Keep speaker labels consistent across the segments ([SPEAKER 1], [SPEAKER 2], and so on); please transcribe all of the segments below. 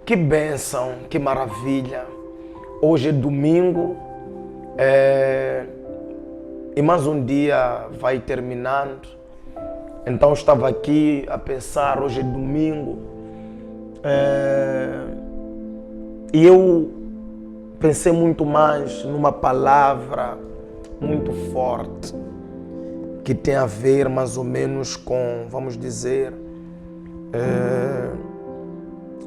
[SPEAKER 1] Que bênção, que maravilha. Hoje é domingo e mais um dia vai terminando. Então eu estava aqui a pensar, hoje é domingo, e eu pensei muito mais numa palavra muito forte que tem a ver mais ou menos com, vamos dizer,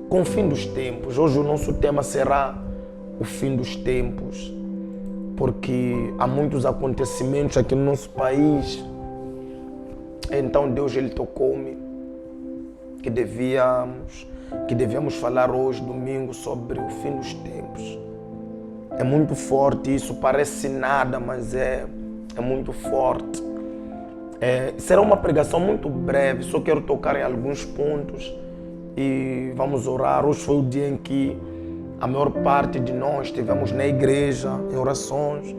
[SPEAKER 1] com o fim dos tempos. Hoje o nosso tema será o fim dos tempos, porque há muitos acontecimentos aqui no nosso país. Então Deus ele tocou-me que devíamos falar hoje, domingo, sobre o fim dos tempos. É muito forte isso, parece nada, mas é muito forte. Será uma pregação muito breve, só quero tocar em alguns pontos e vamos orar. Hoje foi o dia em que a maior parte de nós estivemos na igreja, em orações.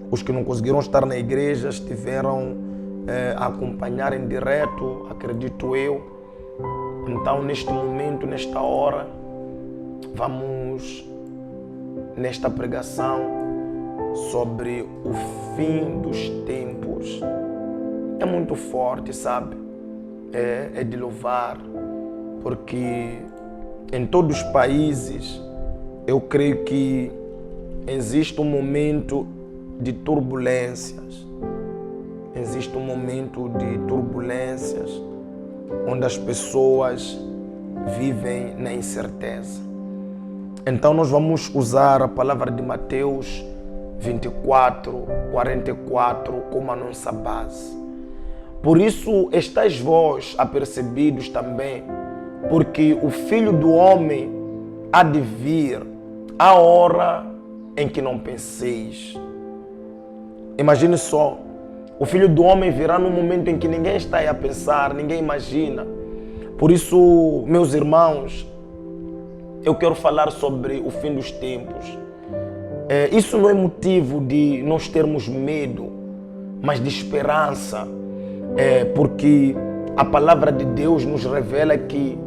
[SPEAKER 1] Os que não conseguiram estar na igreja estiveram a acompanhar em direto, acredito eu. Então, neste momento, nesta hora, vamos nesta pregação sobre o fim dos tempos. É muito forte, sabe? É de louvar, porque em todos os países eu creio que existe um momento de turbulências. Existe um momento de turbulências onde as pessoas vivem na incerteza. Então nós vamos usar a palavra de Mateus 24:44 como a nossa base. Por isso estáis vós apercebidos também, porque o Filho do Homem há de vir a hora em que não penseis. Imagine só, o Filho do Homem virá num momento em que ninguém está aí a pensar, ninguém imagina. Por isso, meus irmãos, eu quero falar sobre o fim dos tempos. Isso não é motivo de nós termos medo, mas de esperança. Porque a palavra de Deus nos revela que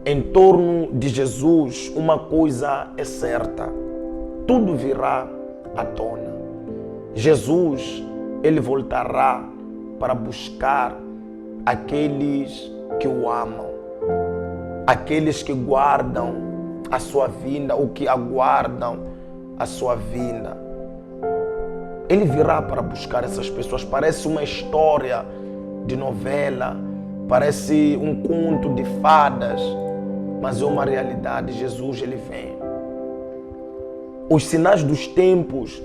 [SPEAKER 1] em torno de Jesus uma coisa é certa: tudo virá à tona. Jesus, ele voltará para buscar aqueles que o amam, aqueles que guardam a sua vinda ou que aguardam a sua vinda. Ele virá para buscar essas pessoas. Parece uma história de novela, parece um conto de fadas, mas é uma realidade. Jesus, ele vem. Os sinais dos tempos,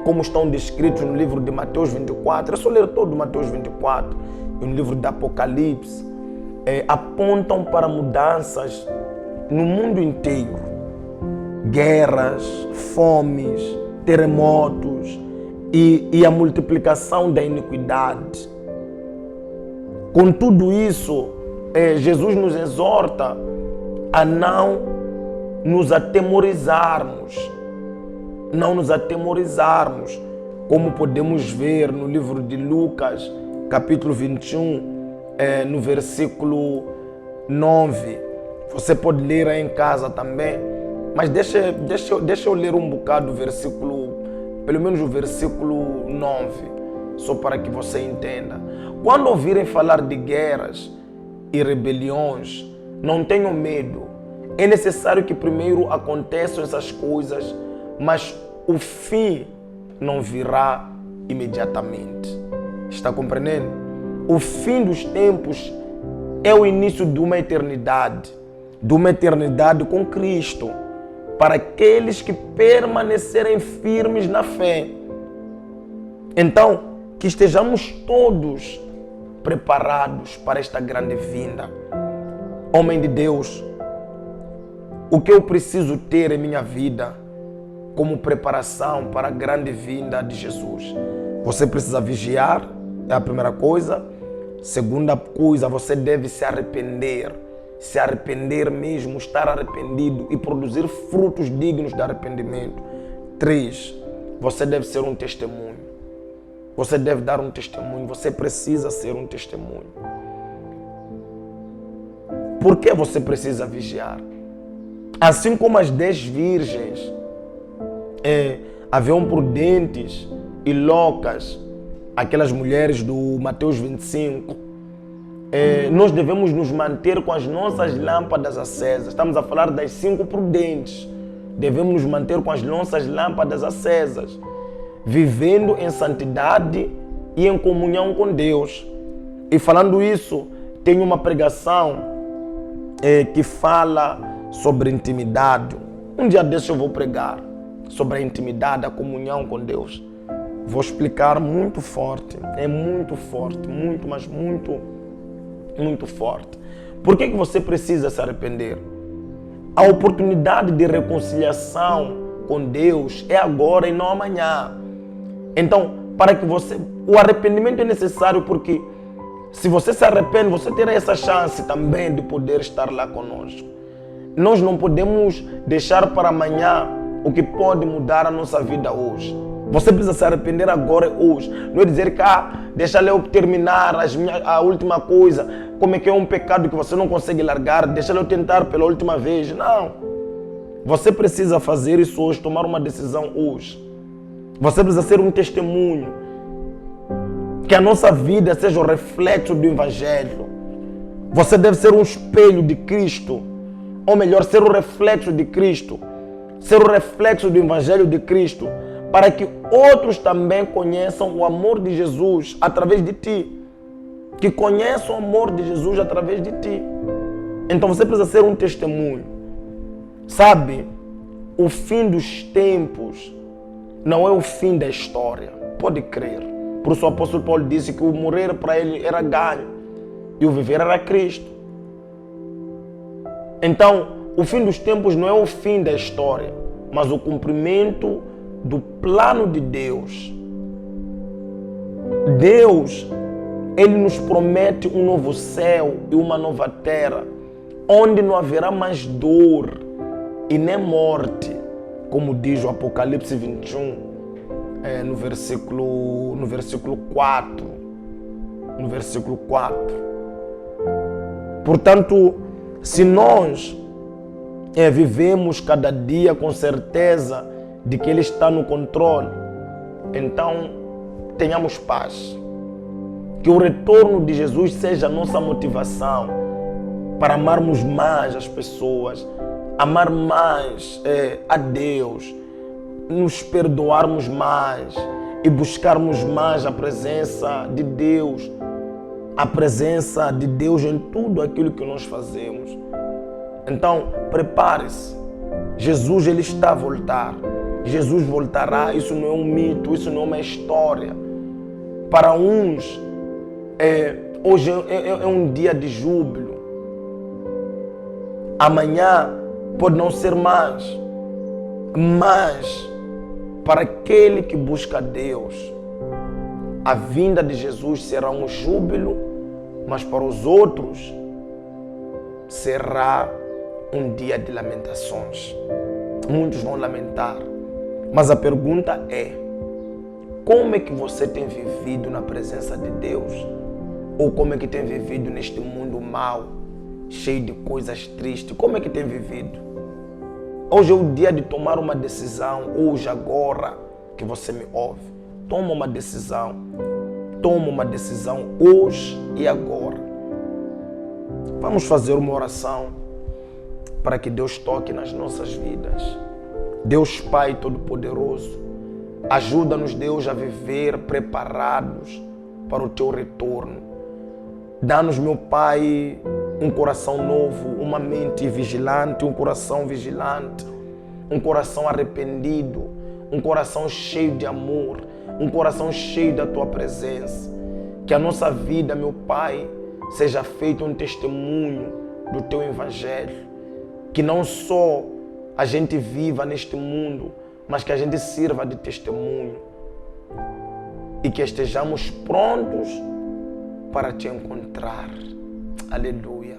[SPEAKER 1] como estão descritos no livro de Mateus 24, é só ler todo Mateus 24, e no livro de Apocalipse, apontam para mudanças no mundo inteiro. Guerras, fomes, terremotos e a multiplicação da iniquidade. Com tudo isso, Jesus nos exorta a não nos atemorizarmos. Não nos atemorizarmos, como podemos ver no livro de Lucas, capítulo 21, no versículo 9. Você pode ler aí em casa também. Mas deixa eu ler um bocado do versículo, pelo menos o versículo 9, só para que você entenda. Quando ouvirem falar de guerras e rebeliões, não tenham medo. É necessário que primeiro aconteçam essas coisas, mas o fim não virá imediatamente. Está compreendendo? O fim dos tempos é o início de uma eternidade com Cristo, para aqueles que permanecerem firmes na fé. Então, que estejamos todos preparados para esta grande vinda. Homem de Deus, o que eu preciso ter em minha vida como preparação para a grande vinda de Jesus? Você precisa vigiar, é a primeira coisa. Segunda coisa, você deve se arrepender. Se arrepender mesmo, estar arrependido e produzir frutos dignos de arrependimento. 3, você deve ser um testemunho. Você deve dar um testemunho. Você precisa ser um testemunho. Por que você precisa vigiar? Assim como as 10 virgens haviam prudentes e loucas, aquelas mulheres do Mateus 25, nós devemos nos manter com as nossas lâmpadas acesas. Estamos a falar das 5 prudentes. Devemos nos manter com as nossas lâmpadas acesas, vivendo em santidade e em comunhão com Deus. E falando isso, tem uma pregação que fala sobre intimidade. Um dia desse eu vou pregar sobre a intimidade, a comunhão com Deus. Vou explicar muito forte. É muito forte, muito, mas muito, muito forte. Por que você precisa se arrepender? A oportunidade de reconciliação com Deus é agora e não amanhã. Então, o arrependimento é necessário porque se você se arrepende, você terá essa chance também de poder estar lá conosco. Nós não podemos deixar para amanhã o que pode mudar a nossa vida hoje. Você precisa se arrepender agora e hoje. Não é dizer que deixa eu terminar a última coisa. Como é que é um pecado que você não consegue largar? Deixa eu tentar pela última vez. Não. Você precisa fazer isso hoje, tomar uma decisão hoje. Você precisa ser um testemunho. Que a nossa vida seja o reflexo do Evangelho. Você deve ser um espelho de Cristo. Ou melhor, ser o reflexo de Cristo. Ser o reflexo do Evangelho de Cristo. Para que outros também conheçam o amor de Jesus através de ti. Que conheçam o amor de Jesus através de ti. Então você precisa ser um testemunho. Sabe, o fim dos tempos não é o fim da história. Pode crer. Por isso o apóstolo Paulo disse que o morrer para ele era ganho e o viver era Cristo. Então, o fim dos tempos não é o fim da história, mas o cumprimento do plano de Deus. Deus, Ele nos promete um novo céu e uma nova terra, onde não haverá mais dor e nem morte, como diz o Apocalipse 21, no versículo 4. No versículo 4. Portanto, se nós vivemos cada dia com certeza de que Ele está no controle, então tenhamos paz. Que o retorno de Jesus seja a nossa motivação para amarmos mais as pessoas, amar mais a Deus, nos perdoarmos mais e buscarmos mais a presença de Deus, a presença de Deus em tudo aquilo que nós fazemos. Então, prepare-se. Jesus, Ele está a voltar. Jesus voltará. Isso não é um mito, isso não é uma história. Para uns, hoje é um dia de júbilo. Amanhã pode não ser mais. Mas, para aquele que busca Deus, a vinda de Jesus será um júbilo, mas para os outros será um dia de lamentações. Muitos vão lamentar. Mas a pergunta é: como é que você tem vivido na presença de Deus? Ou como é que tem vivido neste mundo mau, cheio de coisas tristes? Como é que tem vivido? Hoje é o dia de tomar uma decisão. Hoje, agora que você me ouve, toma uma decisão. Toma uma decisão hoje e agora. Vamos fazer uma oração para que Deus toque nas nossas vidas. Deus Pai Todo-Poderoso, ajuda-nos, Deus, a viver preparados para o Teu retorno. Dá-nos, meu Pai, um coração novo, uma mente vigilante, um coração vigilante, um coração arrependido, um coração cheio de amor, um coração cheio da Tua presença. Que a nossa vida, meu Pai, seja feito um testemunho do Teu Evangelho. Que não só a gente viva neste mundo, mas que a gente sirva de testemunho. E que estejamos prontos para Te encontrar. Aleluia.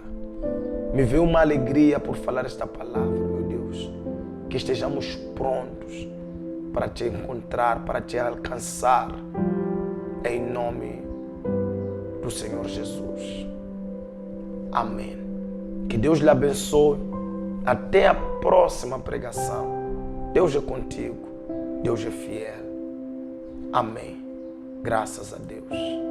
[SPEAKER 1] Me veio uma alegria por falar esta palavra, meu Deus. Que estejamos prontos para Te encontrar, para Te alcançar. Em nome do Senhor Jesus. Amém. Que Deus lhe abençoe. Até a próxima pregação. Deus é contigo. Deus é fiel. Amém. Graças a Deus.